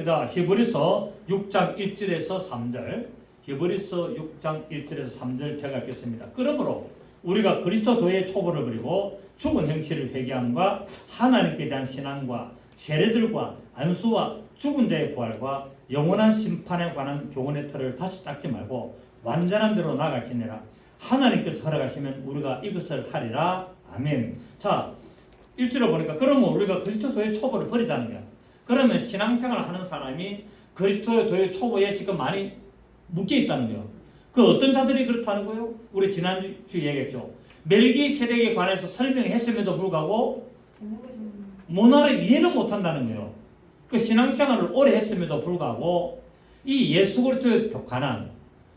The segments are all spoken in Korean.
읽겠습니다. 히브리서 6장 1절에서 3절. 히브리서 6장 1절에서 3절 제가 읽겠습니다. 그러므로 우리가 그리스도의 초보를 버리고 죽은 행실을 회개함과 하나님께 대한 신앙과 세례들과 안수와 죽은 자의 부활과 영원한 심판에 관한 교훈의 틀을 다시 닦지 말고 완전한 대로 나아갈지니라. 하나님께서 허락하시면 우리가 이것을 하리라. 아멘. 자, 1절을 보니까 그러면 우리가 그리스도의 초보를 버리자는 거야. 그러면 신앙생활을 하는 사람이 그리스도의 초보에 지금 많이 묶여 있다는 거예요. 그 어떤 자들이 그렇다는 거예요? 우리 지난주에 얘기했죠. 멜기세덱에 관해서 설명했음에도 불구하고 문화를 이해를 못한다는 거예요. 그 신앙생활을 오래 했음에도 불구하고 이 예수 그리스도에 관한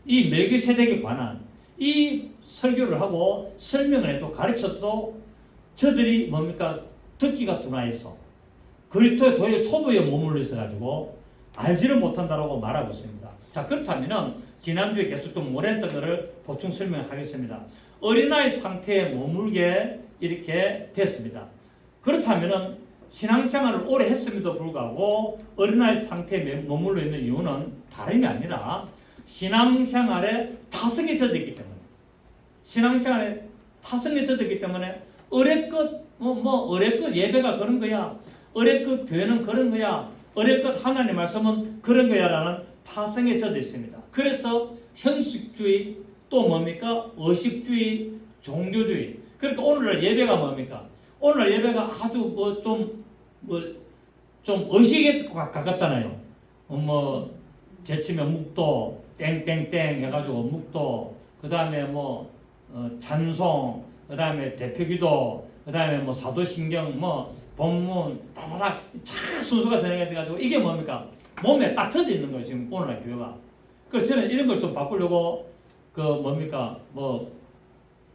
이 멜기세덱에 관한 이 설교를 하고 설명을 해도 가르쳐도 저들이 뭡니까? 듣기가 둔화해서 그리스도의 도의 초보에 머물러 있어가지고 알지를 못한다라고 말하고 있습니다. 자, 그렇다면은 지난주에 계속 좀 오래했던 것을 보충 설명하겠습니다. 어린아이 상태에 머물게 이렇게 됐습니다. 그렇다면은 신앙생활을 오래 했음에도 불구하고 어린아이 상태에 머물러 있는 이유는 다름이 아니라 신앙생활에 타성에 젖었기 때문에 신앙생활에 타성에 젖었기 때문에 어레껏 어레껏 예배가 그런 거야. 어레껏 교회는 그런 거야. 어레껏 하나님 말씀은 그런 거야라는 타성에 젖어 있습니다. 그래서 형식주의 또 뭡니까? 의식주의, 종교주의. 그러니까 오늘날 예배가 뭡니까? 오늘날 예배가 아주 좀 의식에 가깝잖아요. 제치면 묵도 땡땡땡 해가지고 묵도 그 다음에 찬송 그 다음에 대표기도 그 다음에 사도신경 본문 다다닥 쫙 순서가 정해져가지고 이게 뭡니까? 몸에 딱 젖어 있는 거예요. 지금 오늘날 교회가. 그래서 저는 이런 걸 좀 바꾸려고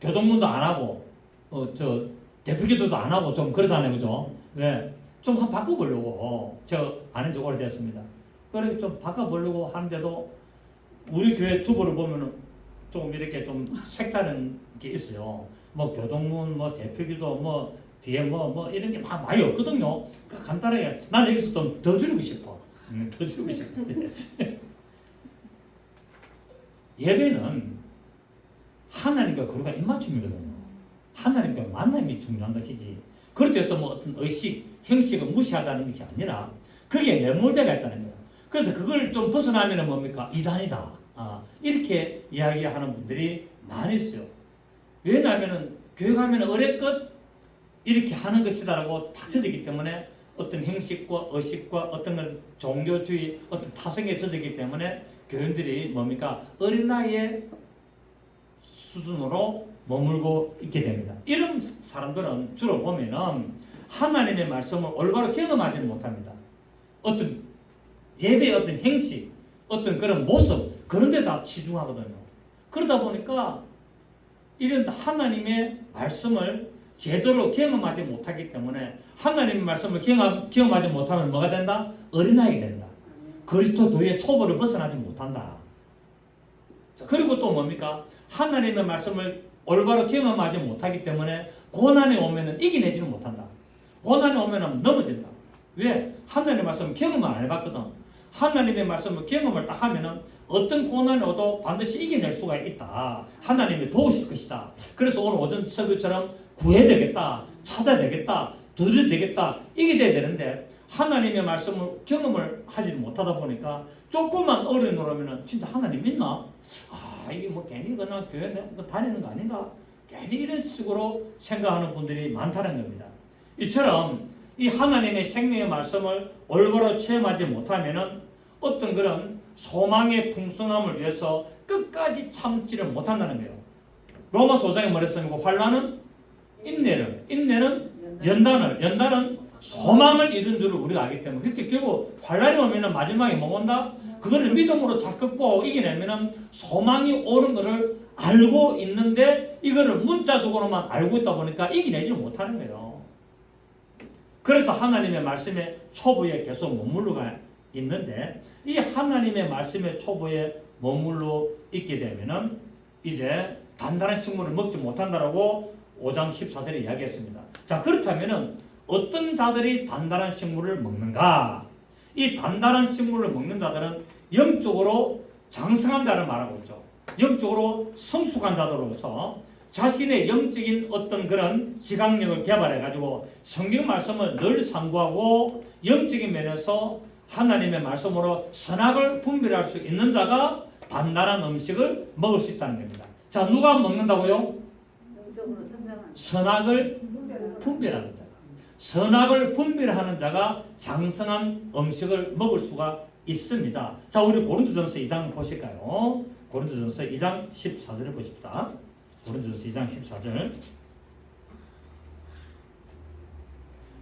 교동문도 안 하고 대표기도도 안 하고 좀 그러잖아요. 그죠? 왜? 좀 한번 바꿔보려고 저 안 한 지 오래됐습니다. 그렇게 좀 바꿔보려고 하는데도 우리 교회 주보를 보면은 조금 이렇게 좀 색다른 게 있어요. 교동문, 대표기도, 뒤에 이런 게 많이 없거든요. 간단하게 난 여기서 좀 더 줄이고 싶어. 더 줄이고 싶어. 예배는 하나님과 그루가 입맞춤이거든요. 하나님과 만남이 중요한 것이지. 그렇다고 해서 어떤 의식, 형식을 무시하자는 것이 아니라 그게 매몰되어 있다는 거예요. 그래서 그걸 좀 벗어나면 뭡니까? 이단이다. 이렇게 이야기하는 분들이 많이 있어요. 왜냐하면 교회 가면 어레껏 이렇게 하는 것이다라고 다 젖었기 때문에 어떤 형식과 의식과 어떤 건 종교주의 어떤 타성에 젖었기 때문에 교인들이 어린아이의 수준으로 머물고 있게 됩니다. 이런 사람들은 주로 보면은 하나님의 말씀을 올바로 경험하지 못합니다. 어떤 예배의 어떤 형식, 어떤 그런 모습 그런 데 다 치중하거든요. 그러다 보니까 이런 하나님의 말씀을 제대로 경험하지 못하기 때문에 하나님의 말씀을 경험하지 못하면 뭐가 된다? 어린아이가 된다. 그리스도의 초보를 벗어나지 못한다. 그리고 또 뭡니까? 하나님의 말씀을 올바로 경험하지 못하기 때문에 고난이 오면은 이겨내지는 못한다. 고난이 오면은 넘어진다. 왜? 하나님의 말씀을 경험을 안 해봤거든. 하나님의 말씀을 경험을 딱 하면은 어떤 고난이 오도 반드시 이겨낼 수가 있다. 하나님이 도우실 것이다. 그래서 오늘 오전 설교처럼 구해야 되겠다. 찾아야 되겠다. 들어야 되겠다. 이게 돼야 되는데 하나님의 말씀을 경험을 하지 못하다 보니까 조금만 어려움이 오면은 진짜 하나님 믿나? 이게 괜히 그냥 교회 다니는 거 아닌가? 괜히 이런 식으로 생각하는 분들이 많다는 겁니다. 이처럼 이 하나님의 생명의 말씀을 올바로 체험하지 못하면은 어떤 그런 소망의 풍성함을 위해서 끝까지 참지를 못한다는 거예요. 로마서 5장에 말했습니까? 환난은 인내를, 인내는 연단을, 소망을 이룬 줄을 우리가 알기 때문에 그렇게 결국 환난이 오면은 마지막에 뭐 온다? 그거를 믿음으로 잘 극복하고 이겨내면은 소망이 오는 것을 알고 있는데 이거를 문자적으로만 알고 있다 보니까 이겨내지 못하는 거예요. 그래서 하나님의 말씀에 초보에 계속 머물러가 있는데 이 하나님의 말씀의 초보에 머물러 있게 되면은 이제 단단한 식물을 먹지 못한다라고 5장 14절에 이야기했습니다. 자, 그렇다면은 어떤 자들이 단단한 식물을 먹는가? 이 단단한 식물을 먹는 자들은 영적으로 장성한 자를 말하고 있죠. 영적으로 성숙한 자들로서 자신의 영적인 어떤 그런 지각력을 개발해가지고 성경 말씀을 늘 상고하고 영적인 면에서 하나님의 말씀으로 선악을 분별할 수 있는 자가 단단한 음식을 먹을 수 있다는 겁니다. 자, 누가 먹는다고요? 영적으로 성장한 선악을 분별하는 자가. 선악을 분별하는 자가 장성한 음식을 먹을 수가 있습니다. 자, 우리 고린도전서 2장 보실까요? 고린도전서 2장 14절을 보십시다. 고린도전서 2장 14절.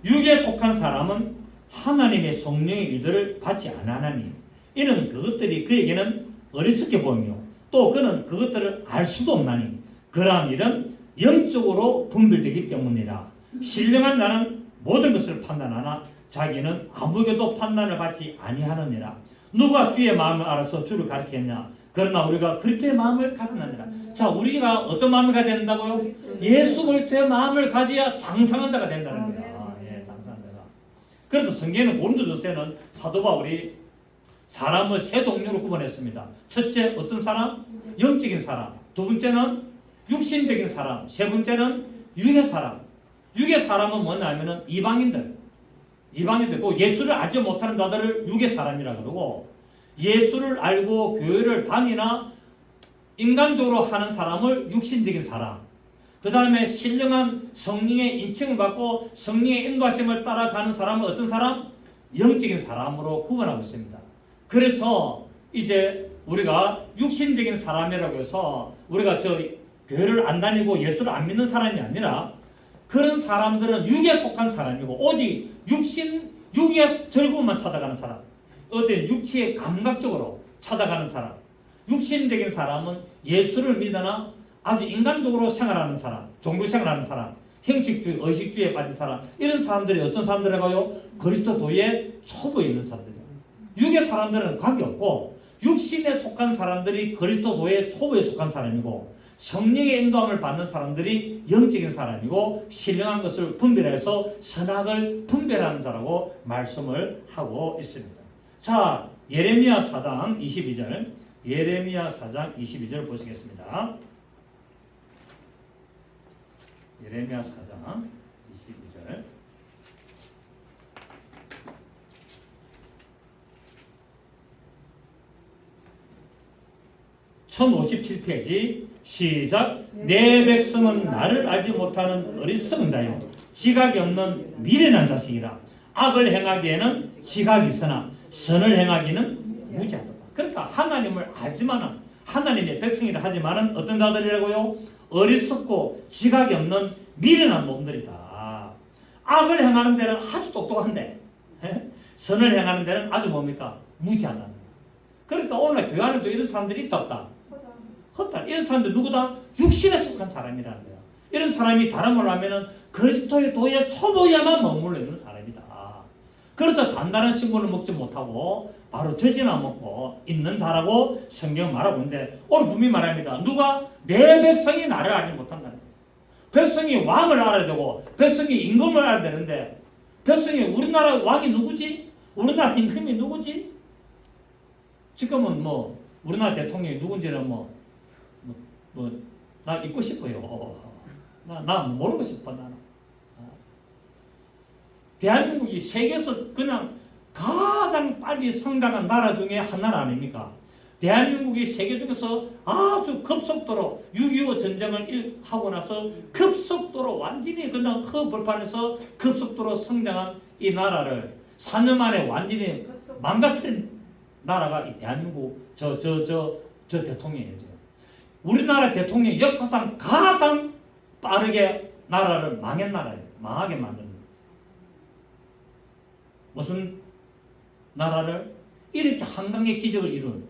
육에 속한 사람은 하나님의 성령의 일들을 받지 않으나니 이는 그것들이 그에게는 어리석게 보이며 또 그는 그것들을 알 수도 없나니 그러한 일은 영적으로 분별되기 때문이라. 신령한 자는 모든 것을 판단하나 자기는 아무에게도 판단을 받지 아니하느니라. 누가 주의 마음을 알아서 주를 가르치겠냐? 그러나 우리가 그리스도의 마음을 가졌느니라. 자, 우리가 어떤 마음을 가져야 된다고요? 예수 그리스도의 마음을 가져야 장성한 자가 된다는 거야. 예, 장성한 자가. 그래서 성경에는 고린도전서에는 사도 바울이 사람을 세 종류로 구분했습니다. 첫째, 어떤 사람? 영적인 사람. 두 번째는 육신적인 사람. 세 번째는 육의 사람. 육의 사람은 뭐냐면은 이방인들. 그 예수를 알지 못하는 자들을 육의 사람이라 그러고, 예수를 알고 교회를 다니나 인간적으로 하는 사람을 육신적인 사람. 그 다음에 신령한 성령의 인칭을 받고 성령의 인도하심을 따라가는 사람은 어떤 사람? 영적인 사람으로 구분하고 있습니다. 그래서 이제 우리가 육신적인 사람이라고 해서 우리가 저 교회를 안 다니고 예수를 안 믿는 사람이 아니라 그런 사람들은 육에 속한 사람이고 오직 육의 즐거움만 찾아가는 사람, 어떤 육체의 감각적으로 찾아가는 사람, 육신적인 사람은 예수를 믿으나 아주 인간적으로 생활하는 사람, 종교 생활하는 사람, 형식주의, 의식주의에 빠진 사람, 이런 사람들이 어떤 사람들이라고요? 그리스도도의 초보에 있는 사람들이에요. 육의 사람들은 관계 없고 육신에 속한 사람들이 그리스도도의 초보에 속한 사람이고 성령의 인도함을 받는 사람들이 영적인 사람이고 신령한 것을 분별해서 선악을 분별하는 자라고 말씀을 하고 있습니다. 자, 예레미야 4장 22절, 예레미야 4장 22절 보시겠습니다. 예레미야 4장 22절. 1057페이지 시작. 내 백성은 나를 알지 못하는 어리석은 자요 지각이 없는 미련한 자식이라. 악을 행하기에는 지각이 있으나 선을 행하기는 무지하다. 그러니까 하나님을 알지만은 하나님의 백성이라 하지만은 어떤 자들이라고요? 어리석고 지각이 없는 미련한 놈들이다. 악을 행하는 데는 아주 똑똑한데 선을 행하는 데는 아주 뭡니까? 무지하다. 그러니까 오늘 교회 안에도 이런 사람들이 있다 없다? 헛다. 이런 사람들 누구다? 육신에 속한 사람이라는 거야. 이런 사람이 다른 말로 하면은 그리스도의 도의 초보에만 머물러 있는 사람이다. 그래서 단단한 식물을 먹지 못하고 바로 젖이나 먹고 있는 자라고 성경 말하고 있는데 오늘 분명히 말합니다. 누가? 내 백성이 나를 알지 못한다는 거야. 백성이 왕을 알아야 되고 백성이 임금을 알아야 되는데 백성이 우리나라 왕이 누구지? 우리나라 임금이 누구지? 지금은 뭐 우리나라 대통령이 누군지는 나 잊고 싶어요. 나 모르고 싶어 나는. 대한민국이 세계에서 그냥 가장 빨리 성장한 나라 중에 하나는 아닙니까? 대한민국이 세계 중에서 아주 급속도로 6.25 전쟁을 하고 나서 급속도로 완전히 그냥 허벌판에서 급속도로 성장한 이 나라를 4년 만에 완전히 망가뜨린 나라가 이 대한민국 저 대통령이에요. 우리나라 대통령이 역사상 가장 빠르게 나라를 망한 나라예요. 망하게 만든. 무슨 나라를? 이렇게 한강의 기적을 이룬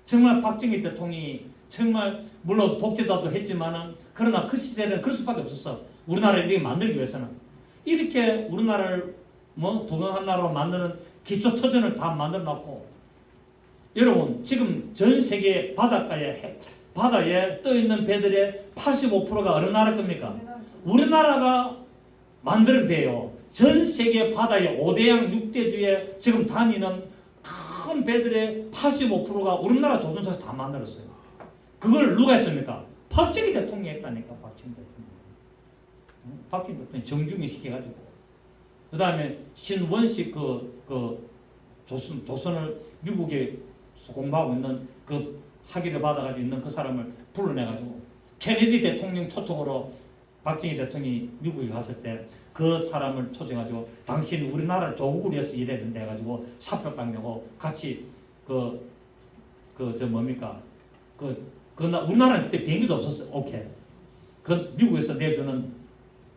정말 박정희 대통령이 정말 물론 독재자도 했지만은 그러나 그 시대는 그럴 수밖에 없었어. 우리나라를 이렇게 만들기 위해서는 이렇게 우리나라를 부강한 나라로 만드는 기초 터전을 다 만들어 놨고 여러분 지금 전 세계 바다에 떠 있는 배들의 85%가 어느 나라 겁니까? 우리나라가 만드는 배예요. 전 세계 바다의 5대양 6대주에 지금 다니는 큰 배들의 85%가 우리나라 조선소에서 다 만들었어요. 그걸 누가 했습니까? 박정희 대통령이 했다니까. 박정희 대통령이 정중히 시켜가지고 그 다음에 신원식 조선을 미국에 공부하고 있는 그 학위를 받아가지고 있는 그 사람을 불러내가지고 케네디 대통령 초청으로 박정희 대통령이 미국에 갔을 때 그 사람을 초청해가지고 당신 우리나라를 조국을 위해서 일해야 된다 해가지고 사표 딱 내고 같이 우리나라는 그때 비행기도 없었어요. 오케이. 그 미국에서 내주는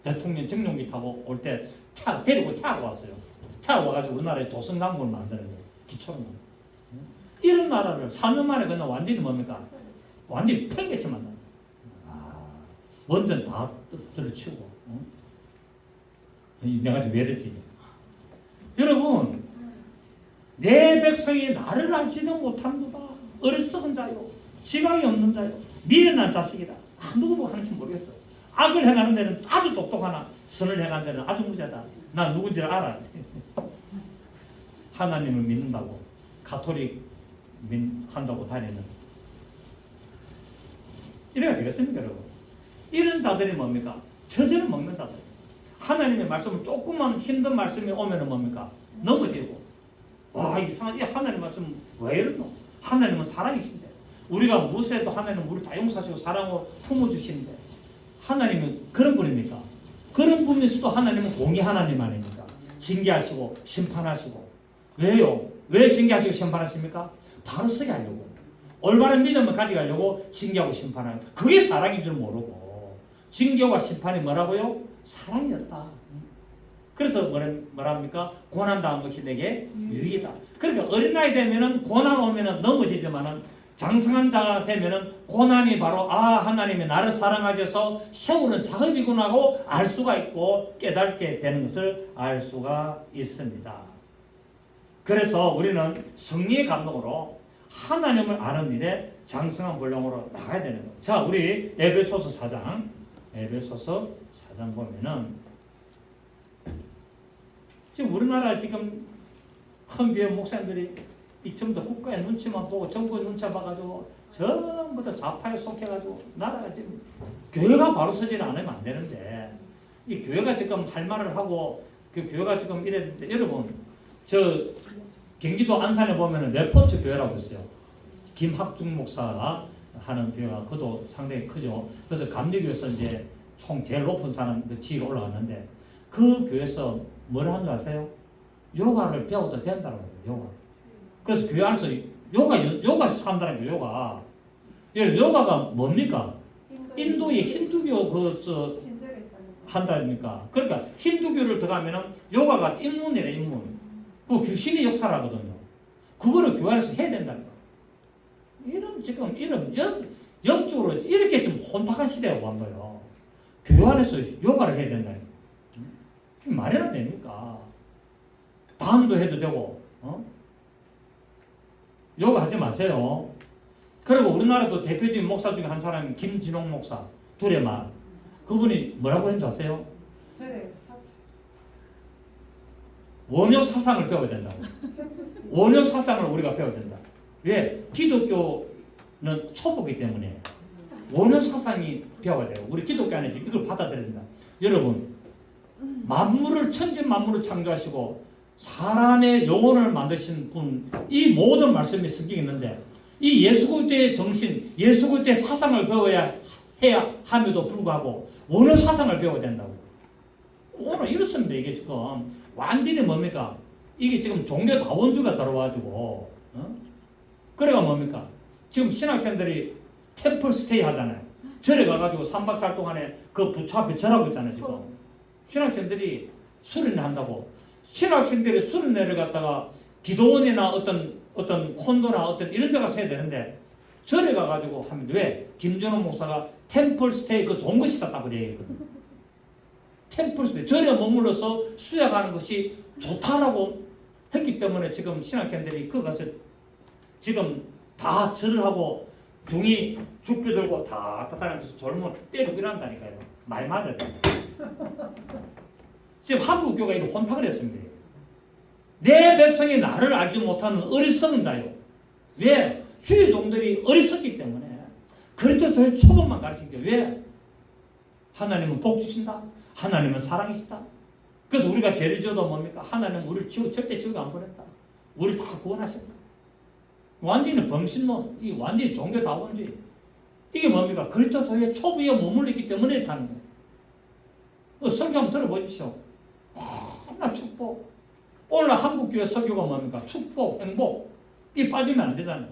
대통령 정용기 타고 올 때 데리고 타고 왔어요. 타고 와가지고 우리나라에 조선 강국을 만드는 거예요. 기초는. 이런 나라를 4년 만에 그냥 완전히 뭡니까? 완전히 팽개쳐 만나. 원전 다 들어치우고. 내가 지금 왜 이러지? 여러분, 내 백성이 나를 알지는 못한도다. 어리석은 자요. 지각이 없는 자요. 미련한 자식이다. 누구 하는지 모르겠어. 악을 행하는 데는 아주 똑똑하나 선을 행하는 데는 아주 무자다. 난 누군지 알아. 하나님을 믿는다고 가톨릭 한다고 다니는 이래야 되겠습니까 여러분? 이런 자들이 뭡니까? 저절을 먹는 자들. 하나님의 말씀을 조금만 힘든 말씀이 오면은 뭡니까? 넘어지고 와 이상하지. 하나님 말씀 왜 이러노? 하나님은 사랑이신데 우리가 무엇해도 하나님은 우리 다 용서하시고 사랑으로 품어주시는데 하나님은 그런 분입니까? 그런 분일수도 하나님은 공의 하나님 아닙니까? 징계하시고 심판하시고 왜요? 왜 징계하시고 심판하십니까? 바로 서게 하려고 올바른 믿음을 가져가려고 징계하고 심판하는 그게 사랑인 줄 모르고 징계와 심판이 뭐라고요? 사랑이었다. 그래서 뭐랍니까? 고난당한 것이 내게 유익이다. 그러니까 어린아이 되면은 고난 오면은 넘어지지만은 장성한 자가 되면은 고난이 바로 하나님이 나를 사랑하셔서 세우는 작업이구나 하고 알 수가 있고 깨닫게 되는 것을 알 수가 있습니다. 그래서 우리는 성령의 감동으로 하나님을 아는 일에 장성한 본령으로 나가야 되는 거예요. 자, 우리 에베소서 4장 보면은 지금 우리나라 지금 큰 비의 목사님들이 이쯤부터 국가의 눈치만 보고 정부의 눈치 봐가지고 전부 다 좌파에 속해가지고 나라가 지금 교회가 바로 서지는 않으면 안 되는데 이 교회가 지금 할 말을 하고 그 교회가 지금 이랬는데 여러분 저 경기도 안산에 보면은 레포츠 교회라고 있어요. 김학중 목사가 하는 교회가 그도 상당히 크죠. 그래서 감리교에서 이제 총 제일 높은 사람 그 지위로 올라갔는데 그 교회에서 뭘 하는 줄 아세요? 요가를 배워도 된다고 해요. 요가. 그래서 교회 안에서 요가 한다는 게 요가가 뭡니까? 인도의 힌두교 한다니까. 그러니까 힌두교를 들어가면은 요가가 인문이래 인문. 그 귀신의 역사를 하거든요. 그거를 교회 안에서 해야 된다니까. 이런 영적으로 이렇게 좀 혼탁한 시대가 온 거예요. 교회 안에서 요가를 해야 된다니까. 말이 안 됩니까? 다음도 해도 되고, 요가 하지 마세요. 그리고 우리나라도 대표적인 목사 중에 한 사람이 김진홍 목사, 둘의 말. 그분이 뭐라고 했는지 아세요? 원효 사상을 배워야 된다고. 원효 사상을 우리가 배워야 된다. 왜? 기독교는 초보기 때문에 원효 사상이 배워야 돼요. 우리 기독교 안에서 이걸 받아들여야 된다. 여러분, 만물을 천지 만물을 창조하시고 사람의 영혼을 만드신 분, 이 모든 말씀이 성경에 있는데 이 예수 그리스도의 정신, 예수 그리스도의 사상을 배워야 해야 함에도 불구하고 원효 사상을 배워야 된다고. 오늘 이렇습니다. 이게 지금 완전히 뭡니까? 이게 지금 종교 다원주가 들어와가지고 그래가 뭡니까? 지금 신학생들이 템플 스테이 하잖아요. 절에 가가지고 3박 4일 동안에 그 부처 앞에 절하고 있잖아요. 지금 신학생들이 수련회 한다고. 신학생들이 수련회를 갖다가 기도원이나 어떤 콘도나 어떤 이런 데 가서 해야 되는데 절에 가가지고 하면 왜? 김전호 목사가 템플 스테이 그 좋은 것이 있었다고 얘기했거든요. 템플 스테이 절에 머물러서 수양하는 것이 좋다라고 했기 때문에 지금 신학생들이 그 가서 지금 다 절을 하고 중이 죽비 들고 다 따라하면서 졸면 때리고 이런다니까요. 말 맞아요. 지금 한국 교회가 이거 혼탁을 했습니다. 내 백성이 나를 알지 못하는 어리석은 자요. 왜? 주의 종들이 어리석기 때문에 그리스도의 초본만 가르치게. 왜? 하나님은 복 주신다. 하나님은 사랑이시다. 그래서 우리가 죄를 지어도 뭡니까? 하나님은 우리를 절대 지옥에 안 보냈다. 우리를 다 구원하셨다. 완전히 범신론, 이 완전히 종교다원주의. 이게 뭡니까? 그리스도의 초부에 머물렀기 때문에 이렇게 하는 거예요. 설교 한번 들어보십시오. 나 축복. 오늘 한국교회 설교가 뭡니까? 축복, 행복. 이 빠지면 안 되잖아요.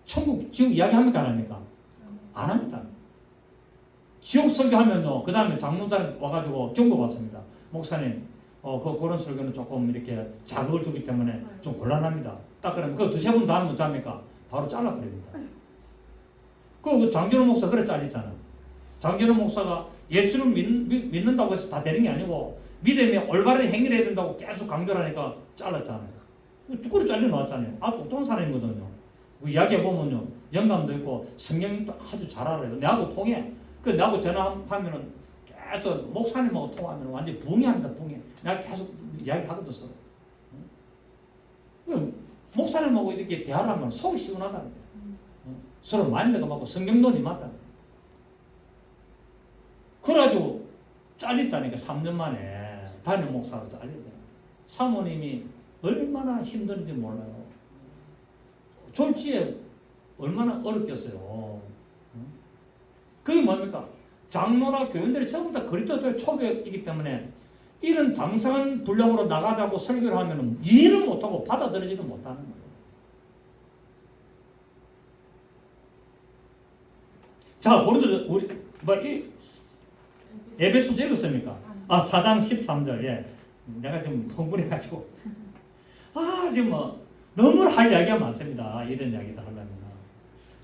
천국, 지옥 이야기합니까? 안 합니까? 안 합니다. 지옥 설교하면요, 그 다음에 장로단 와가지고 경고 받습니다. 목사님, 그런 설교는 조금 이렇게 자극을 주기 때문에 좀 곤란합니다. 딱 그러면 그 두세 번 더 하면 어떡합니까? 바로 잘라버립니다. 그 장진호 목사 그래 잘리잖아. 장진호 목사가 예수를 믿는다고 해서 다 되는 게 아니고 믿음이 올바른 행위를 해야 된다고 계속 강조를 하니까 잘랐잖아요. 쭈꾸리 잘려 나왔잖아요. 보통 사람이거든요. 이야기해보면요, 영감도 있고 성경도 아주 잘 알아요. 내하고 통해. 내하고 전화하면은 계속 목사님하고 통화하면 완전히 붕해합니다. 붕해. 내가 계속 이야기하거든. 서로. 목사님하고 이렇게 대화를 하면 속이 시원하다. 서로 마인드가 맞고 성경론이 맞다. 그래가지고 잘렸다니까. 3년 만에 담임 목사로 잘렸다. 사모님이 얼마나 힘든지 몰라요. 졸지에 얼마나 어렵겠어요. 그게 뭡니까? 장로나 교인들이 전부 다 그리스도의 초배이기 때문에 이런 장성한 분량으로 나가자고 설교를 하면 이해를 못하고 받아들이지도 못하는 거예요. 자, 고린도 우리 에베소서 읽었습니까? 4장 13절. 예. 내가 지금 흥분해가지고 지금 너무 할 이야기가 많습니다. 이런 이야기를 하려면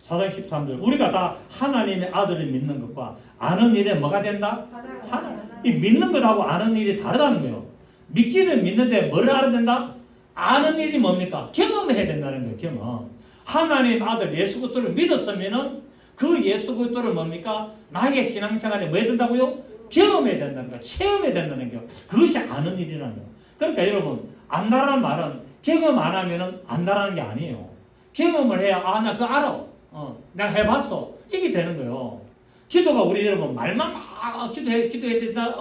4장 13절. 우리가 다 하나님의 아들을 믿는 것과 아는 일에 뭐가 된다? 이 믿는 것하고 아는 일이 다르다는 거예요. 믿기는 믿는데 뭐를 알아야 된다? 아는 일이 뭡니까? 경험해야 된다는 거예요. 경험. 하나님 아들 예수 그리스도를 믿었으면은 그 예수 그리스도를 뭡니까? 나의 신앙생활에 뭐 해야 된다고요? 경험해야 된다는 거예요. 체험해야 된다는 거예요. 그것이 아는 일이라는 거예요. 그러니까 여러분, 안다라는 말은 경험 안 하면은 안다라는 게 아니에요. 경험을 해야 나 그거 알아. 내가 해봤어. 이게 되는 거예요. 기도가 우리 여러분 말만 기도해야 된다.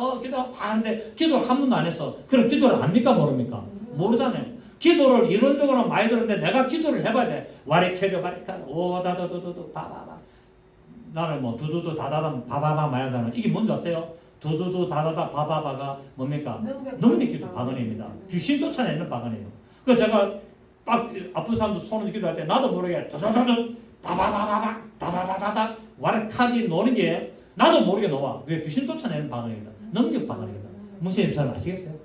하는데 기도를 한 번도 안 했어. 그럼 기도를 압니까? 모릅니까? 모르잖아요. 기도를 이론적으로 많이 들었는데 내가 기도를 해봐야 돼. 와리케려 바리카 오다도도도도 바바바. 나는 두두두 다다다 바바바 마야잖아. 이게 뭔지 아세요? 두두두 다다다 바바바가 뭡니까? 능력기도 바건입니다. 귀신 쫓아내는 바건이에요. 그래서 제가 딱 아픈 사람도 손을 기도할 때 나도 모르게 다다다다 바바바바바 다다다다다 와르카디 노는 게 나도 모르게 나와. 왜? 귀신 쫓아내는 방언이다. 능력 방언이다. 무슨 잘 아시겠어요?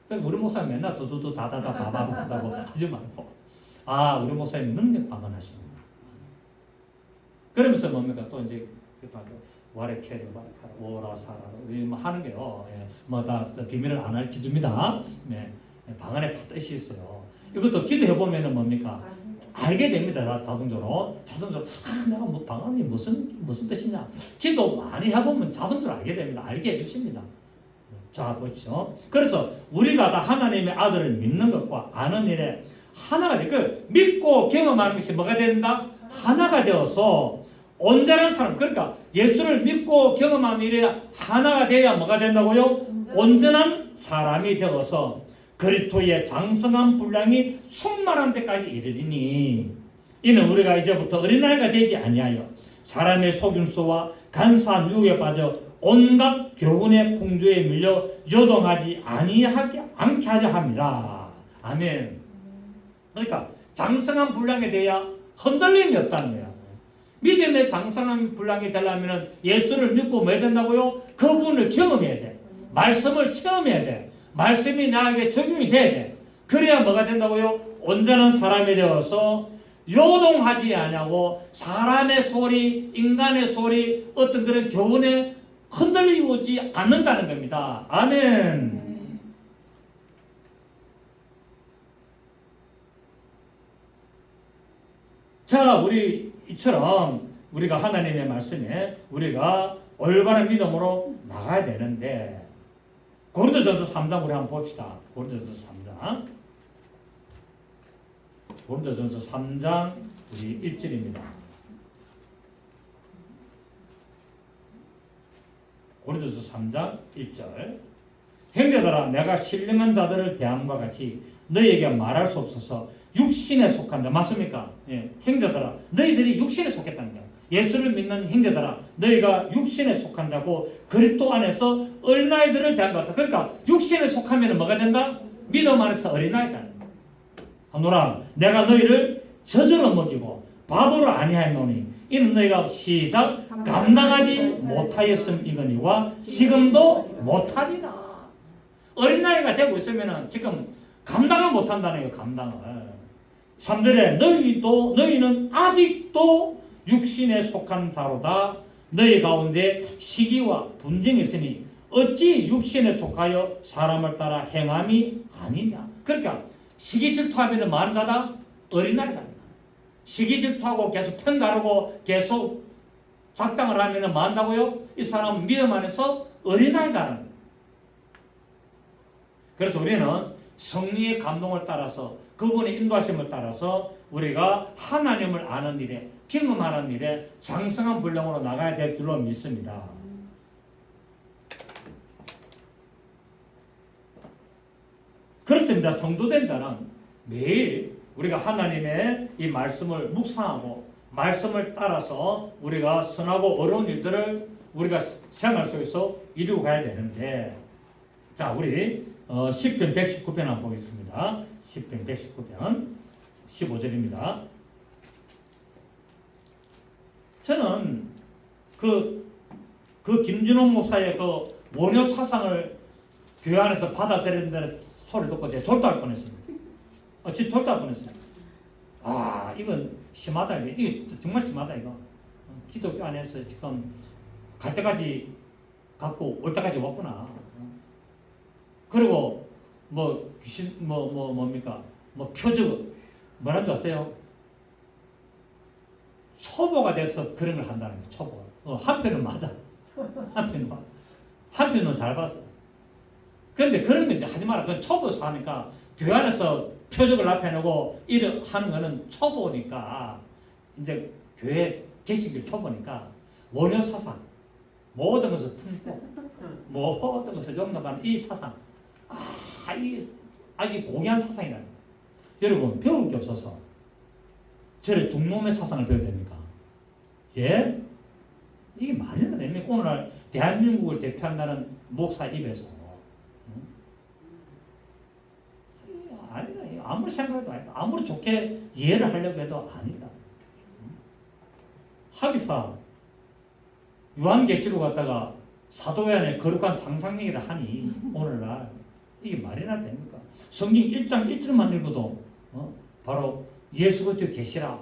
그러니까 우리 목사님 맨날 두두두 다다다 바바바 한다고 하지 말고 우리 목사님 능력 방언 하시는 거야. 그러면서 뭡니까? 또 이제 와르케리 바르카 오라사라 하는 게요. 다 비밀을 안 알려줍니다. 네. 방언에 다 뜻이 있어요. 이것도 기도해 보면은 뭡니까? 알게 됩니다. 자동적으로. 내가 방언이 무슨 뜻이냐? 기도 많이 해보면 자동적으로 알게 됩니다. 알게 해주십니다. 자, 보시죠. 그래서 우리가 다 하나님의 아들을 믿는 것과 아는 일에 하나가 돼. 믿고 경험하는 것이 뭐가 된다? 하나가 되어서 온전한 사람. 그러니까 예수를 믿고 경험하는 일에 하나가 돼야 뭐가 된다고요? 온전한 사람이 되어서 그리스도의 장성한 분량이 충만한 데까지 이르리니 이는 우리가 이제부터 어린아이가 되지 아니하여 사람의 속임수와 간사한 유혹에 빠져 온갖 교훈의 풍조에 밀려 요동하지 않게 하려 합니다. 아멘. 그러니까 장성한 분량에 대해 흔들림이 없다는 거야. 믿음의 장성한 분량이 되려면 예수를 믿고 뭐 해야 된다고요? 그분을 경험해야 돼. 말씀을 체험해야 돼. 말씀이 나에게 적용이 돼야 돼. 그래야 뭐가 된다고요? 온전한 사람이 되어서 요동하지 않냐고 사람의 소리, 인간의 소리, 어떤 그런 교훈에 흔들리지 않는다는 겁니다. 아멘. 자, 우리 이처럼 우리가 하나님의 말씀에 우리가 올바른 믿음으로 나가야 되는데 고린도전서 3장 우리 한번 봅시다. 고린도전서 3장. 고린도전서 3장 우리 1절입니다. 고린도전서 3장 1절. 형제들아 내가 신령한 자들을 대함과 같이 너희에게 말할 수 없어서 육신에 속한다. 맞습니까? 예. 형제들아 너희들이 육신에 속했다는 거야. 예수를 믿는 형제들아 너희가 육신에 속한 자고 그리스도 안에서 어린아이들을 대한 것 같다. 그러니까 육신에 속하면 뭐가 된다? 믿음 안에서 어린아이다. 하노라 내가 너희를 저주로 먹이고 바보로 아니하였노니 이는 너희가 시작 감당하지 못하였음이거니와 지금도 못하리라. 어린아이가 되고 있으면 지금 감당을 못한다는 거예요. 감당을. 3절에 너희는 아직도 육신에 속한 자로다. 너희 가운데 시기와 분쟁이 있으니 어찌 육신에 속하여 사람을 따라 행함이 아니냐. 그러니까 시기 질투하면 많은 자다? 어린아이다. 시기 질투하고 계속 편가르고 계속 작당을 하면 많다고요? 이 사람은 믿음 안에서 어린아이다. 그래서 우리는 성령의 감동을 따라서 그분의 인도하심을 따라서 우리가 하나님을 아는 일에 경험하는 일에 장성한 분량으로 나가야 될 줄로 믿습니다. 그렇습니다. 성도된 자는 매일 우리가 하나님의 이 말씀을 묵상하고 말씀을 따라서 우리가 선하고 어려운 일들을 우리가 생활 속에서 이루고 가야 되는데, 자 우리 시편 119편 한번 보겠습니다. 시편 119편 15절입니다. 저는 그 김준홍 목사의 그 원효 사상을 교회 안에서 받아들인다는 소리 듣고 제가 졸도할 뻔했습니다. 진짜 졸도할 뻔했어요. 아 이건 심하다. 이게 정말 심하다 이거. 기독교 안에서 지금 갈 때까지 갔고 올 때까지 왔구나. 그리고 뭐 귀신 뭡니까? 뭐 표적 뭐라는 줄 아세요? 초보가 돼서 그런 걸 한다는 거예요. 초보. 한편은 맞아. 한편은 잘 봤어. 그런데 그런 거 이제 하지 마라. 그건 초보에서 하니까 교회 안에서 표적을 나타내고 이런 하는 거는 초보니까 이제 교회 개신교 초보니까 원효 사상 모든 것을 품고 모든 것을 용납하는 이 사상. 이 아주 고귀한 사상이다. 여러분 배울 게 없어서 저래 중놈의 사상을 배워야 됩니까? 예? 이게 말이 안 됩니까? 오늘날 대한민국을 대표한다는 목사 입에서 아니다. 아무리 생각해도 아니다. 아무리 좋게 이해를 하려고 해도 아니다. 하기사 요한계시록 갖다가 사도회안에 거룩한 상상력이라 하니 오늘날 이게 말이나 됩니까? 성경 1장 1절만 읽어도 바로 예수 그리스도의 계시라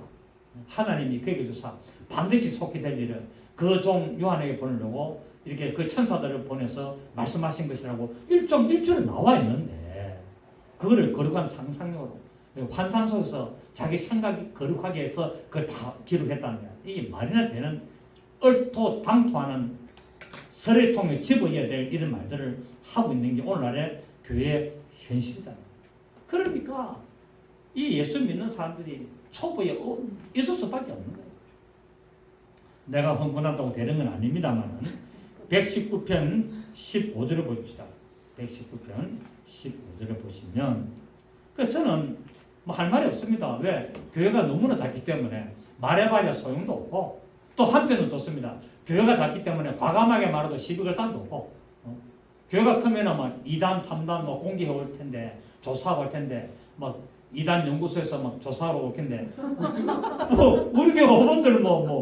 하나님이 그에게 주사 반드시 속히 될 일을 그 종 요한에게 보내려고 이렇게 그 천사들을 보내서 말씀하신 것이라고 1장 1절에 나와 있는데 그거를 거룩한 상상력으로 환상 속에서 자기 생각이 거룩하게 해서 그걸 다 기록했다는 거야. 이게 말이나 되는 얼토당토하는 설의 통에 집어야 될 이런 말들을 하고 있는 게 오늘날의 교회의 현실이다. 그러니까 이 예수 믿는 사람들이 초보에 있을 수밖에 없는 거예요. 내가 흥분한다고 되는 건 아닙니다만 119편 15절을 봅시다. 119편 15절을 보시면 저는 뭐 할 말이 없습니다. 왜? 교회가 너무나 작기 때문에 말해봐야 소용도 없고 또 한편은 좋습니다. 교회가 작기 때문에 과감하게 말해도 시비 걸 사람도 없고 교회가 크면은 막 2단, 3단 뭐 공개해 올 텐데 조사하고 올 텐데 막 2단 연구소에서 막 조사하러 올 텐데 뭐 우리 교회 어른들 몇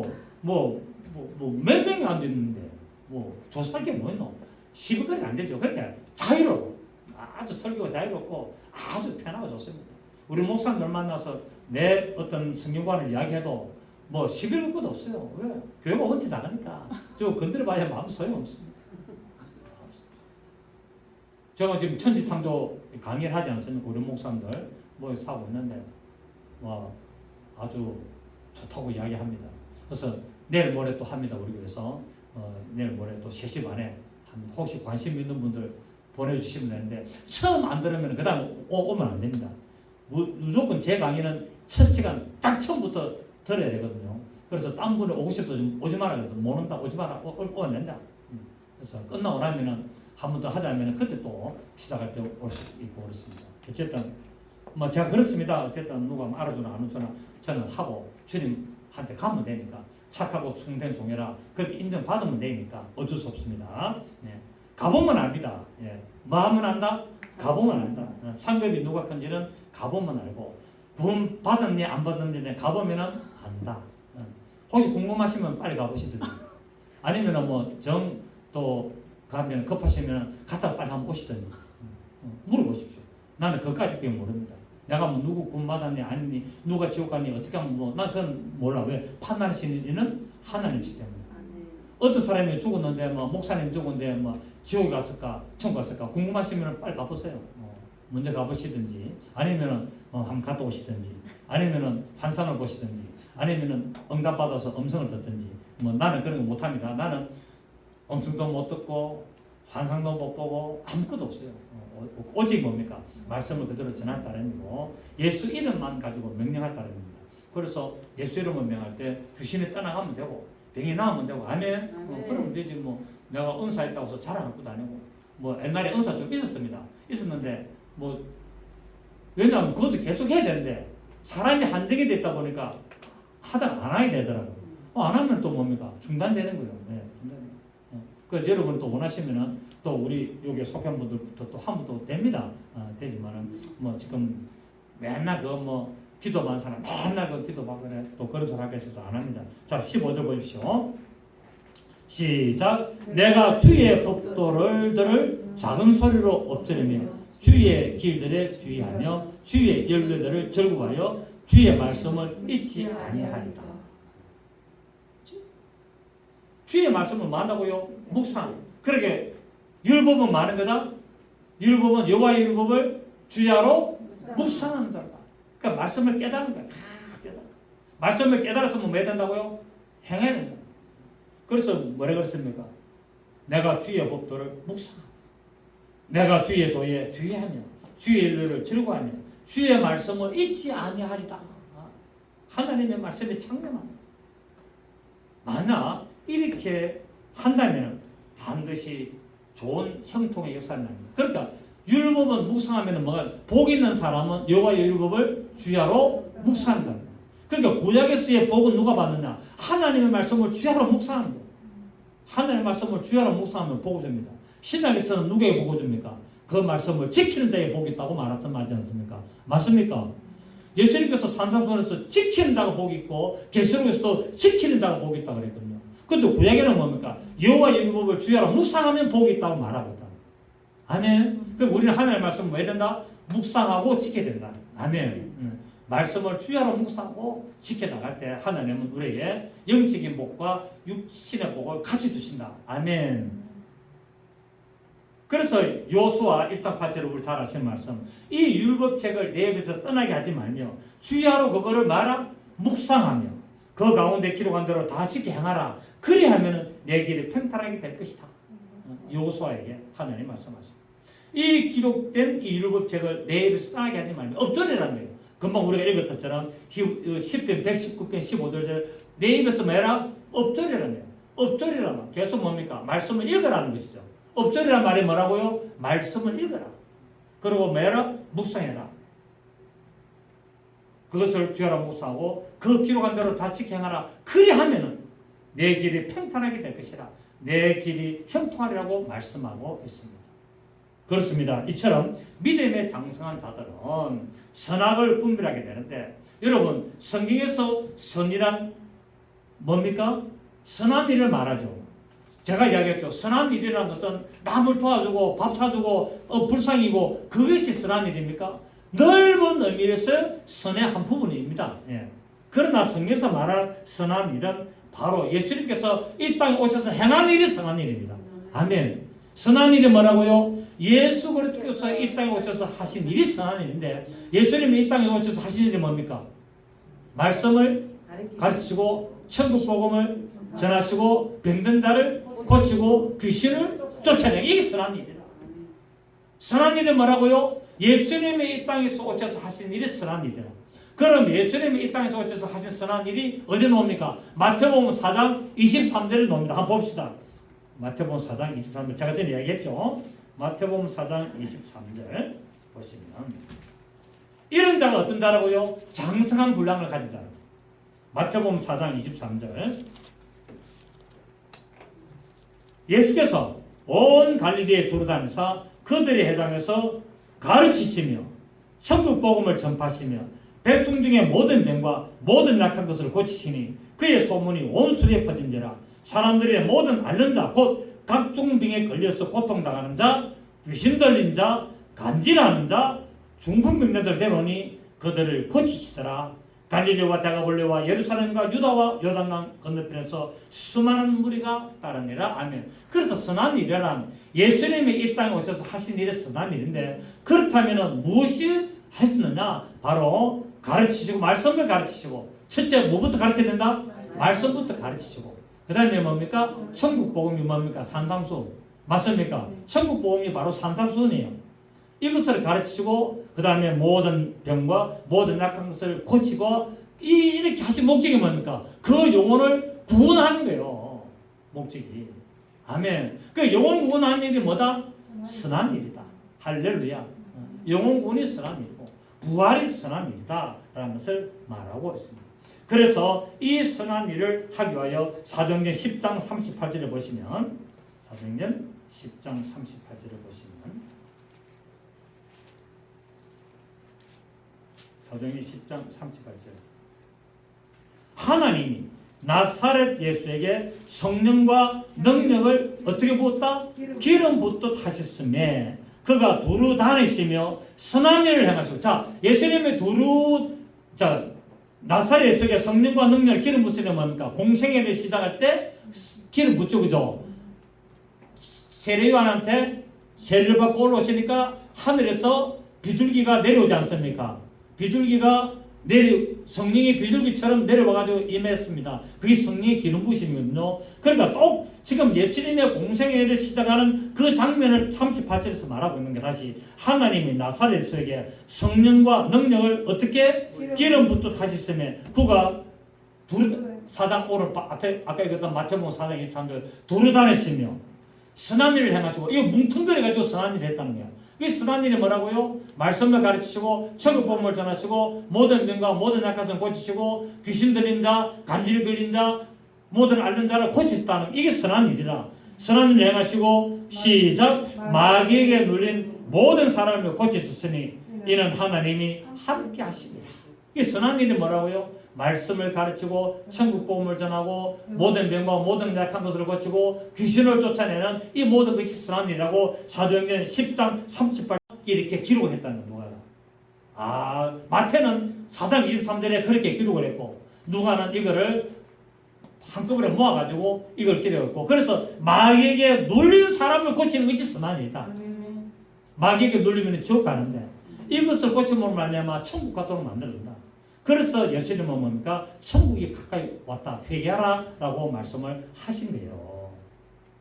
명이 안 됐는데 뭐 조사할 게 뭐 있노? 시비거리 안 되죠. 그러니까 자유로워. 아주 설교가 자유롭고 아주 편하고 좋습니다. 우리 목사님들 만나서 내 어떤 성경관을 이야기해도 뭐 시비 걸 것도 없어요. 왜? 교회가 원체 작으니까 저 건드려봐야 마음 소용없습니다. 제가 지금 천지창조 강의를 하지 않습니까? 우리 목사님들 모여서 하고 있는데 뭐 아주 좋다고 이야기합니다. 그래서 내일 모레 또 합니다. 우리 교회에서 내일 모레 또 3시 반에 합니다. 혹시 관심 있는 분들 보내주시면 되는데 처음 안 들으면 그 다음 오면 안 됩니다. 무조건 제 강의는 첫 시간 딱 처음부터 들어야 되거든요. 그래서 딴 분이 오고 싶어도 좀 오지 마라 그래서 못 온다 오지 마라 오면 된다. 그래서 끝나고 나면은 한 번 더 하자면은 그때 또 시작할 때 올 수 있고 그렇습니다. 어쨌든 뭐 제가 그렇습니다. 어쨌든 누가 뭐 알아주나 안 알아주나 저는 하고 주님한테 가면 되니까 착하고 충된 종이라 그렇게 인정받으면 되니까 어쩔 수 없습니다. 네. 가보면 압니다. 예. 뭐 하면 안다? 가보면 안다. 상급이 누가 큰지는 가보면 알고 구원 받았니 안 받았니 가보면 안다. 혹시 궁금하시면 빨리 가보시든지 아니면 뭐정 또 가면 급하시면 갔다 빨리 한번 오시든지 물어보십시오. 나는 그것까지 모릅니다. 내가 뭐 누구 구원 받았니 아니니 누가 지옥 갔니 어떻게 하면 난 그건 몰라. 왜? 판단하시는 이는 하나님이시기 때문에. 어떤 사람이 죽었는데 목사님 죽었는데 지옥에 갔을까 천국 갔을까 궁금하시면 빨리 가보세요. 먼저 가보시든지 아니면은 한번 갔다 오시든지 아니면은 환상을 보시든지 아니면은 응답 받아서 음성을 듣든지 나는 그런 거 못합니다. 나는 음성도 못 듣고 환상도 못 보고 아무것도 없어요. 오직 뭡니까? 말씀을 그대로 전할 따름이고 예수 이름만 가지고 명령할 따름입니다. 그래서 예수 이름을 명할 때 귀신이 떠나가면 되고 병이 나으면 되고 아멘. 그러면 되지 내가 은사 있다고 해서 자랑 갖고 다니고 옛날에 은사 좀 있었는데 왜냐하면 그것도 계속 해야 되는데 사람이 한정이 됐다 보니까 하다가 안 하게 되더라고요. 안 하면 또 뭡니까? 중단되는 거예요. 네, 중단돼요. 그래서 여러분 또 원하시면은 또 우리 여기 속한 분들부터 또 하면 또 됩니다. 되지만은 지금 맨날 기도 많은 사람 맨날 기도 받고 또 그런 사람 계셔서 안 합니다. 자 15절 보십시오. 시작. 내가 주의 법도를 들을 작은 소리로 엎드리며 주의 길들에 주의하며 주의 열매들을 절구하여 주의 말씀을 잊지 아니하리라. 주의 말씀을 만나고요. 묵상. 그러게 율법은 많은 거다. 율법은 여호와의 율법을 주야로 묵상하는 자다. 그러니까 말씀을 깨닫는 거야. 말씀을 깨달았으면 뭐 해야 된다고요? 행해야 된다. 그래서 뭐라 그랬습니까? 내가 주의 법도를 묵상하고 내가 주의 도에 주의하며 주의 일을 즐거워하며 주의 말씀을 잊지 아니하리라. 하나님의 말씀이 창대합니다. 만약 이렇게 한다면 반드시 좋은 형통의 역사가 납니다. 그러니까 율법은 묵상하면 뭐가 복 있는 사람은 여호와의 율법을 주야로 묵상한다. 그러니까 구약에서의 복은 누가 받느냐? 하나님의 말씀을 주야로 묵상하는 거예요. 하나님의 말씀을 주야로 묵상하면 복을 줍니다. 신약에서는 누구에게 복을 줍니까? 그 말씀을 지키는 자에게 복이 있다고 말씀하지 않습니까? 맞습니까? 예수님께서 산상수훈에서 지키는 자가 복이 있고 계시록에서도 지키는 자가 복이 있다고 그랬거든요. 근데 구약에는 뭡니까? 여호와의 율법을 주야로 묵상하면 복이 있다고 말하고 있다. 아멘. 그러니까 우리는 하나님의 말씀을 뭐 해야 된다? 묵상하고 지켜야 된다. 아멘. 말씀을 주야로 묵상하고 지켜나갈 때 하나님은 우리에게 영적인 복과 육신의 복을 같이 주신다. 아멘. 그래서 요수아 1장 8절에 우리 잘 아시는 말씀, 이 율법책을 내 입에서 떠나게 하지 말며 주야로 그거를 말아 묵상하며 그 가운데 기록한 대로 다 지켜 행하라. 그리하면 내 길이 평탄하게 될 것이다. 요수아에게 하나님 말씀하십니다. 이 기록된 이 율법책을 내 입에서 떠나게 하지 말며 엎드리라는 거예요. 금방 우리가 읽었던 것처럼 10편 119편 15절 내 입에서 뭐라? 엎드리라는 거예요. 엎드리라는 계속 뭡니까? 말씀을 읽으라는 것이죠. 엎드리란 말이 뭐라고요? 말씀을 읽어라. 그리고 뭐라? 묵상해라. 그것을 주야로 묵상하고 그 기록한 대로 다 지켜 행하라. 그리하면은 내 길이 평탄하게 될 것이라. 내 길이 형통하리라고 말씀하고 있습니다. 그렇습니다. 이처럼 믿음에 장성한 자들은 선악을 분별하게 되는데 여러분 성경에서 선이란 뭡니까? 선한 일을 말하죠. 제가 이야기했죠. 선한 일이라는 것은 남을 도와주고 밥 사주고 불쌍이고 그것이 선한 일입니까? 넓은 의미에서 선의 한 부분입니다. 예. 그러나 성경에서 말할 선한 일은 바로 예수님께서 이 땅에 오셔서 행한 일이 선한 일입니다. 아멘. 선한 일이 뭐라고요? 예수 그리스도께서 이 땅에 오셔서 하신 일이 선한 일인데 예수님이 이 땅에 오셔서 하신 일이 뭡니까? 말씀을 가르치고 천국 복음을 전하시고 병든 자를 고치고 귀신을 쫓아내고 이게 선한 일이라. 선한 일이 뭐라고요? 예수님이 이 땅에서 오셔서 하신 일이 선한 일이에요. 그럼 예수님이 이 땅에서 오셔서 하신 선한 일이 어디 나옵니까? 마태복음 4장 23절에 나옵니다. 한번 봅시다. 마태복음 4장 23절. 제가 전에 이야기했죠. 마태복음 4장 23절 보시면 이런 자가 어떤 자라고요? 장성한 분량을 가진 자. 마태복음 4장 23절. 예수께서 온 갈릴리에 두루다니사 그들의 해당에서 가르치시며 천국 복음을 전파하시며 백성 중에 모든 병과 모든 약한 것을 고치시니 그의 소문이 온 수리에 퍼진지라. 사람들의 모든 앓는 자 곧 각종 병에 걸려서 고통당하는 자, 귀신 들린 자, 간질하는 자, 중풍병자들 데려오니 그들을 고치시더라. 갈릴리와 대가볼레와 예루살렘과 유다와 요단강 건너편에서 수많은 무리가 따르니라. 아멘. 그래서 선한 일이란 예수님이 이 땅에 오셔서 하신 일이 선한 일인데, 그렇다면 무엇이 하셨느냐? 바로 가르치시고 말씀을 가르치시고, 첫째 뭐부터 가르쳐야 된다? 말씀부터 가르치시고, 그 다음에 뭡니까? 천국 복음이 뭡니까? 산상수. 맞습니까? 천국 복음이 바로 산상수훈이에요. 이것을 가르치시고 그 다음에 모든 병과 모든 약한 것을 고치고, 이렇게 하신 목적이 뭡니까? 그 영혼을 구원하는 거예요. 목적이. 아멘. 그 영혼 구원하는 일이 뭐다? 선한 일이다. 할렐루야. 영혼 구원이 선한 일이고 부활이 선한 일이다 라는 것을 말하고 있습니다. 그래서 이 선한 일을 하기 위하여 사도행전 10장 38절에 보시면, 사도행전 10장 38절에 보시면, 사도행전 10장 38절, 하나님이 나사렛 예수에게 성령과 능력을 어떻게 부었다? 기름 붓듯 하셨으며 그가 두루 다니시며 선한 일을 행하시고. 자, 예수님의 나사렛 예수에게 성령과 능력을 기름 붓으면 뭡니까? 공생애를 시작할 때 기름 붓죠, 그죠? 세례요한한테 세례를 받고 올라오시니까 하늘에서 비둘기가 내려오지 않습니까? 비둘기가 성령의 비둘기처럼 내려와가지고 임했습니다. 그게 성령의 기름 부으심이거든요. 그러니까 또 지금 예수님의 공생애를 시작하는 그 장면을 38절에서 말하고 있는 게, 다시 하나님이 나사렛에게 성령과 능력을 어떻게 기름 붓듯 하셨으며 그가 사장 오늘 앞에 아까 읽었던 마태복음 4장 23절 두루 다니시며 선한 일을 행하시고, 이거 뭉뚱그려가지고 선한 일을 했다는 거야. 이 선한 일이 뭐라고요? 말씀을 가르치시고 천국 복음을 전하시고 모든 병과 모든 약한 것을 고치시고 귀신 들린 자, 간질 걸린 자, 모든 앓는 자를 고치셨다는, 이게 선한 일이다. 선한 일을 행하시고 시작. 마귀에게 눌린 모든 사람을 고치셨으니 이는 하나님이 함께 하시니라. 이 선한 일이 뭐라고요? 말씀을 가르치고 천국 복음을 전하고 모든 병과 모든 약한 것을 고치고 귀신을 쫓아내는 이 모든 것이 선한 일이라고 사도행전 10장 38 이렇게 기록을 했다는 거야. 마태는 4장 23절에 그렇게 기록을 했고, 누가는 이거를 한꺼번에 모아가지고 이걸 기록했고, 그래서 마귀에게 눌린 사람을 고치는 것이 선한 일이다. 마귀에게 눌리면 지옥 가는데 이것을 고침으로 말미암아 천국 가도록 만들어준다. 그래서 예수님은 뭡니까? 천국이 가까이 왔다. 회개하라 라고 말씀을 하신 거예요.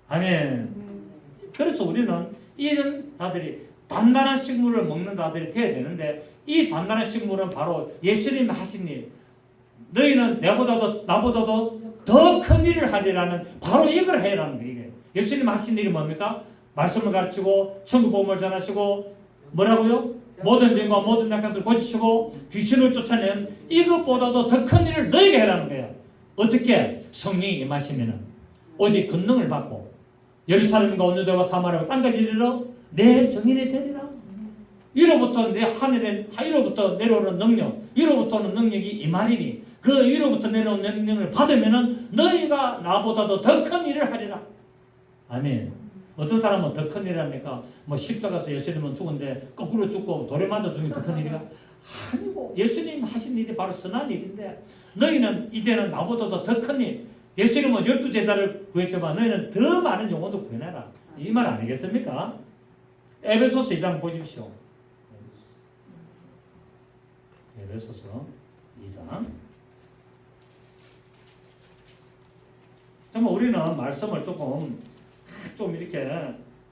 아멘. 그래서 우리는 이런 자들이 단단한 식물을 먹는 자들이 되어야 되는데, 이 단단한 식물은 바로 예수님이 하신 일, 너희는 나보다도 더 큰 일을 하리라는, 바로 이걸 해라는 거예요. 예수님 하신 일이 뭡니까? 말씀을 가르치고 천국 복음을 전하시고 뭐라고요? 모든 병과 모든 약한 것을 고치시고 귀신을 쫓아낸, 이것보다도 더 큰 일을 너희가 해라는 거예요. 어떻게? 성령이 임하시면은 오직 권능을 받고 예루살렘과 온 유대와 사마리아와 땅까지 이르러 내 정인이 되리라. 이로부터 내 하늘에 이로부터 내려오는 능력, 이로부터는 능력이 임하리니 그 이로부터 내려오는 능력을 받으면은 너희가 나보다도 더 큰 일을 하리라. 아멘. 어떤 사람은 더 큰 일을 합니까? 십자가에서 예수님은 죽은데 거꾸로 죽고 돌에 맞아 죽는 더 큰 일이가 아니고, 예수님 하신 일이 바로 선한 일인데, 너희는 이제는 나보다도 더 큰 일, 예수님은 12제자를 구했지만 너희는 더 많은 영혼도 구해내라. 이 말 아니겠습니까? 에베소서 2장 보십시오. 에베소서 2장. 정말 우리는 말씀을 좀 이렇게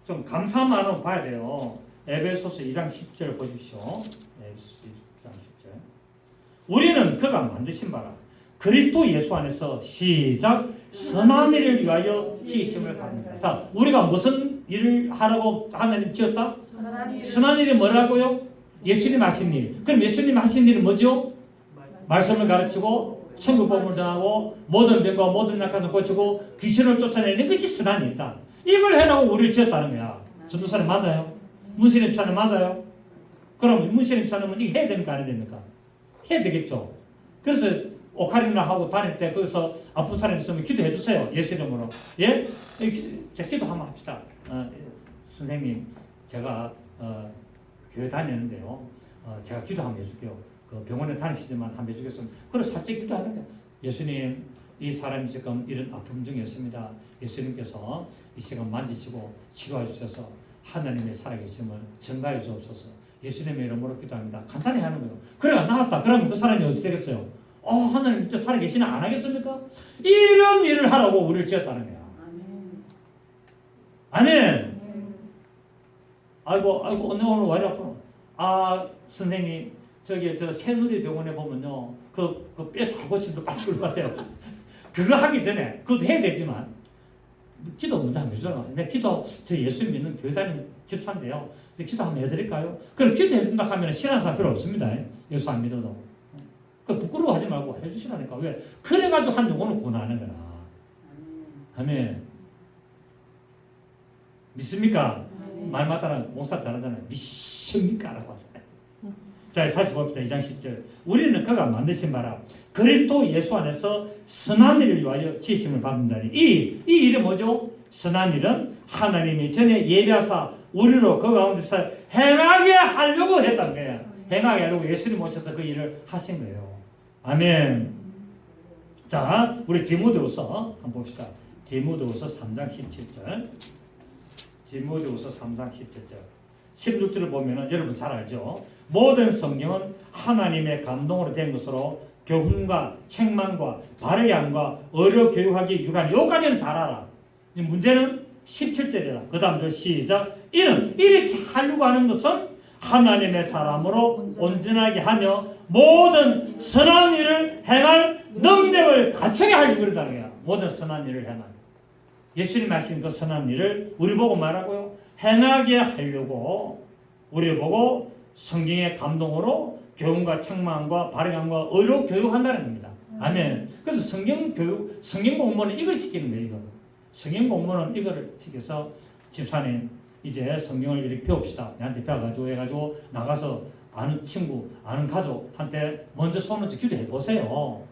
좀 감사만 봐야 돼요. 에베소서 2장 10절 보십시오. 에베소서 2장 10절. 우리는 그가 만드신 바라 그리스도 예수 안에서 시작 선한 일을 위하여 지으심을 받는다. 자, 우리가 무슨 일을 하라고 하나님 지었다? 선한 일이 뭐라고요? 예수님 하신 일. 그럼 예수님 하신 일은 뭐죠? 말씀을 가르치고 천국 복음을 전하고 모든 병과 모든 약함을 고치고 귀신을 쫓아내는 것이 선한 일이다. 이걸 해라고 우리를 지었다는 거야. 전도사님 맞아요? 문신님 사는 맞아요? 그럼 문신님 사는 이거 해야 됩니까? 안 해야 됩니까? 해야 되겠죠. 그래서 오카리나 하고 다닐 때 거기서 아픈 사람 있으면 기도해 주세요. 예수 이름으로. 예? 자, 기도 한번 합시다. 선생님, 제가 교회 다니는데요. 제가 기도 한번 해줄게요. 그 병원에 다니시지만 한번 해주겠습니다. 그래서 살짝 기도하는 거예요. 예수님, 이 사람이 지금 이런 아픔 중에 있습니다. 예수님께서 이 시간 만지시고 치료해 주셔서 하나님의 살아계심을 증가해 주옵소서. 예수님의 이름으로 기도합니다. 간단히 하는 거예요. 그래가 나았다. 그러면 그 사람이 어떻게 되겠어요? 하나님 진짜 살아계시나 안 하겠습니까? 이런 일을 하라고 우리를 지었다는 거야. 아멘. 아이고 오늘 왜 이리 아프노? 선생님 저기 저 새누리병원에 보면요 그 뼈 잘 고치는 빨리 들어가세요. 그거 하기 전에 그것도 해야 되지만 기도 먼저 한번 해줘라. 내 기도 저 예수 믿는 교회 다니는 집사인데요. 기도 한번 해드릴까요? 그럼 기도해준다 하면 싫어하는 사람 필요 없습니다. 예수 안 믿어도. 그 부끄러워하지 말고 해주시라니까. 왜? 그래가지고 한 영혼을 구원하는 거라. 아멘. 믿습니까? 말 맞다는 목사 잘하잖아요. 믿습니까? 라고 하잖아요. 자, 다시 봅시다. 2장 10절. 우리는 그가 만드신 바라 그리스도 예수 안에서 선한 일을 위하여 지으심을 받는다니. 이 일이 뭐죠? 선한 일은 하나님이 전에 예비하사 우리로 그 가운데서 행하게 하려고 했단 거예요. 행하게 하려고 예수님 오셔서 그 일을 하신 거예요. 아멘. 자, 우리 디모데후서 한번 봅시다. 디모데후서 3장 17절. 디모데후서 3장 17절. 16절을 보면은 여러분 잘 알죠? 모든 성경은 하나님의 감동으로 된 것으로 교훈과 책망과 바르게 함과 어려 교육하기 유한. 여기까지는 잘 알아. 문제는 17절이라. 그 다음 절 시작. 이렇게 하려고 하는 것은 하나님의 사람으로 온전하게 하며 모든 선한 일을 행할 능력을 갖추게 하려고 그러다는 거야. 모든 선한 일을 행할. 예수님 하신 그 선한 일을 우리 보고 말하고요. 행하게 하려고 우리 보고 성경의 감동으로 교훈과 책망과 발행함과 의로 교육한다는 겁니다. 아멘. 그래서 성경 교육, 성경 공부는 이걸 시키는 거예요. 이거. 성경 공부는 이거를 시켜서 집사님 이제 성경을 이렇게 배웁시다. 내한테 배워가지고 해가지고 나가서 아는 친구, 아는 가족한테 먼저 손을 기도해 보세요.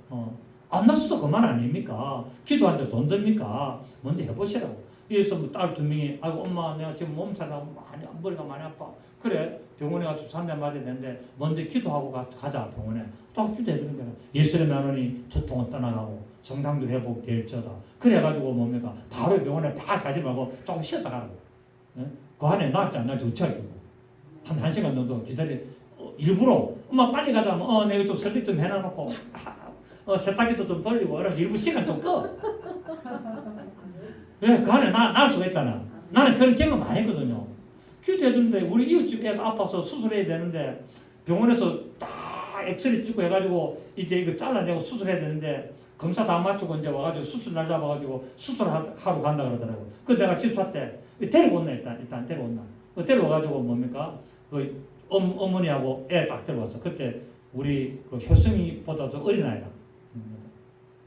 안 났어도 그만 아닙니까? 기도하는데 돈 듭니까? 먼저 해보시라고. 그래서 뭐 딸 2명이 아이고 엄마 내가 지금 몸살나 많이 머리가 많이 아파. 그래 병원에 가서 주사 한 대 맞아야 되는데 먼저 기도하고 가자 병원에. 딱 기도해 주는 거야. 예수의 만원이 저통을 떠나가고 정상도 회복될저다. 그래가지고 뭡니까? 바로 병원에 팍 가지 말고 조금 쉬었다 가라고. 예? 그 안에 낫지 안 낫지 어찌 할게요. 한 시간 정도 기다려. 일부러 엄마 빨리 가자 하면 내가 좀 설득 좀 해놔놓고 세탁기도 좀 돌리고 이러면서 일부 시간 좀 꺼. 왜? 그 안에 날 수가 있잖아. 나는 그런 경험 많이 했거든요. 기도해주는데 우리 이웃집 애가 아파서 수술해야 되는데 병원에서 딱 엑스레이 찍고 해가지고 이제 이거 잘라내고 수술해야 되는데 검사 다 마치고 이제 와가지고 수술 날 잡아가지고 수술하러 간다 그러더라고. 그 내가 집사 때 데리고 온나 일단 데리고 온나. 데려와가지고 뭡니까? 그 어머니하고 애 딱 데려왔어. 그때 우리 그 효승이보다 좀 어린 아이라.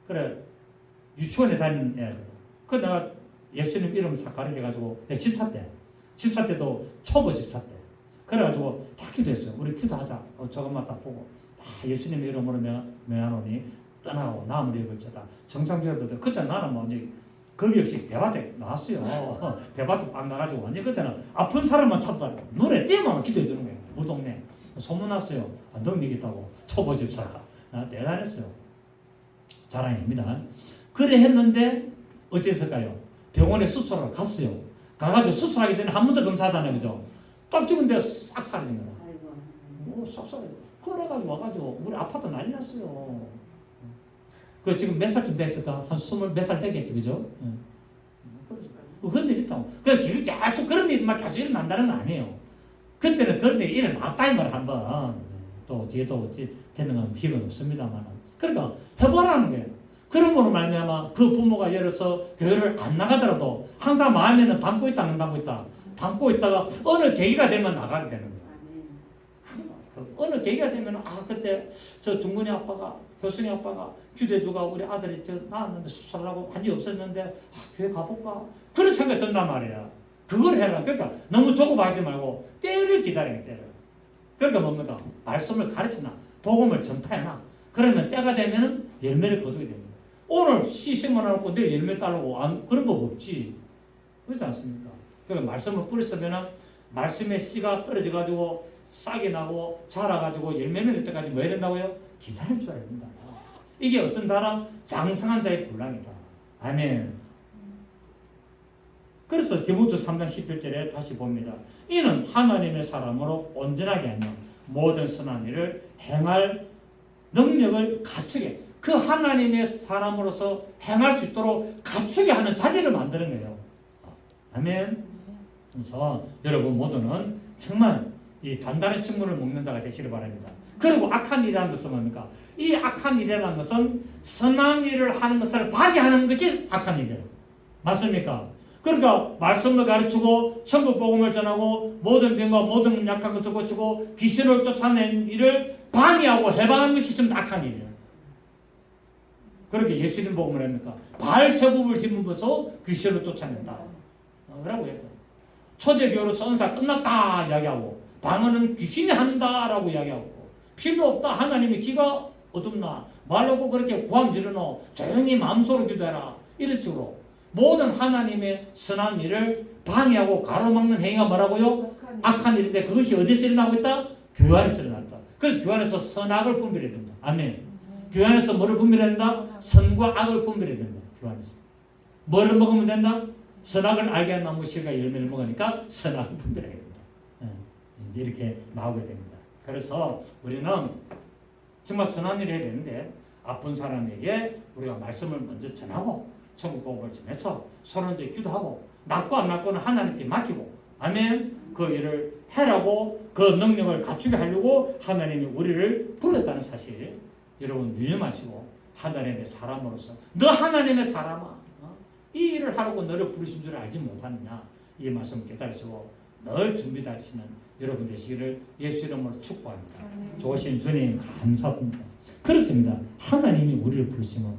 그래 유치원에 다니는 애거든. 그 내가 예수님 이름 싹 가르쳐가지고 내 집사 때도 초보 집사 때 그래가지고 다 기도했어요. 우리 기도하자. 저것만 딱 보고 다 예수님 이름으로 명하노니 떠나고 나무를 입을지어다. 정상적으로 그때 나는 뭐 이제 겁이 없이 배밭에 나왔어요. 배밭에 빡 나가지고 완전 그때는 아픈 사람만 찾다 눈에 띄면 기도해 주는 거예요. 우리 동네 소문났어요. 너 믿겠다고 초보 집사가 대단했어요. 자랑입니다. 그래 했는데 어땠을까요? 병원에 수술하러 갔어요. 가가지고 수술하기 전에 한 번 더 검사하잖아요. 그죠? 딱 찍은데 싹 사라진 거야. 싹 사라져. 그래가지고 와가지고 우리 아파트 난리 났어요. 그 지금 몇 살쯤 됐을까? 한 20 몇 살 되겠지. 그죠? 그런 일 있다고. 계속 그런 일만 계속 일어난다는 거 아니에요. 그때는 그런 데 일어났다 이 말 한번. 또 뒤에 또 어찌 되는 건 비건 없습니다만. 그러니까 해보라는 거예요. 그런 거로 말미암아 그 부모가 예를 들어서 교회를 안 나가더라도 항상 마음에는 담고 있다 안 담고 있다. 담고 있다가 어느 계기가 되면 나가게 되는 거예요. 어느 계기가 되면 그때 저 중근이 아빠가 교수님 아빠가 규대주가 우리 아들이 저 낳았는데 수술하고 한지 없었는데 교회 가볼까 그런 생각이 든단 말이야. 그걸 해라. 그러니까 너무 조급하지 말고 때를 기다려. 그러니까 뭡니까? 말씀을 가르치나 복음을 전파해나 그러면 때가 되면 열매를 거두게 됩니다. 오늘 씨 심어놓고 내일 열매 따르고 그런 법 없지. 그렇지 않습니까? 그러니까 말씀을 뿌렸으면 말씀의 씨가 떨어져가지고 싹이 나고 자라가지고 열매 맺을 때까지 뭐 해야 된다고요? 기다려줘야 됩니다. 이게 어떤 사람? 장성한 자의 분량이다. 아멘. 그래서 디모데 3장 11절에 다시 봅니다. 이는 하나님의 사람으로 온전하게 하며 모든 선한 일을 행할 능력을 갖추게 그 하나님의 사람으로서 행할 수 있도록 갖추게 하는 자질을 만드는 거예요. 아멘. 그래서 여러분 모두는 정말 이 단단한 식물을 먹는 자가 되시길 바랍니다. 그리고 악한 일이라는 것은 뭡니까? 이 악한 일이라는 것은 선한 일을 하는 것을 방해하는 것이 악한 일이에요. 맞습니까? 그러니까 말씀을 가르치고 천국 복음을 전하고 모든 병과 모든 약한 것을 고치고 귀신을 쫓아낸 일을 방해하고 해방하는 것이 좀 악한 일이에요. 그렇게 예수님 복음을 합니까? 발세굽을 힘입어서 귀신을 쫓아낸다. 라고 했죠. 초대교회로서 은사 끝났다 이야기하고 방언은 귀신이 한다라고 이야기하고 필요 없다. 하나님이 귀가 어둡나 말라고 그렇게 고함 지르노 조용히 마음속으로 기도해라. 이런 식으로 모든 하나님의 선한 일을 방해하고 가로막는 행위가 뭐라고요? 악한 일인데 그것이 어디서 일어나고 있다? 교회 안에서 일어났다. 그래서 교회 안에서 선악을 분별해야 된다. 아멘. 교회 안에서 뭐를 분별해야 된다? 선과 악을 분별해야 된다. 교회 안에서. 뭐를 먹으면 된다? 선악을 알게 한 나무 실과 열매를 먹으니까 선악을 분별해야 된다. 이제 이렇게 나오게 됩니다. 그래서 우리는 정말 선한 일을 해야 되는데 아픈 사람에게 우리가 말씀을 먼저 전하고 천국 복음을 전해서 서로 이제 기도하고 낫고 안 낫고는 하나님께 맡기고 아멘. 그 일을 해라고 그 능력을 갖추게 하려고 하나님이 우리를 불렀다는 사실 여러분 유념하시고 하나님의 사람으로서 너 하나님의 사람아 이 일을 하라고 너를 부르신 줄 알지 못하느냐 이 말씀을 깨달으시고 늘 준비되시는 여러분 되시기를 예수 이름으로 축복합니다. 좋으신 주님 감사합니다. 그렇습니다. 하나님이 우리를 부르시면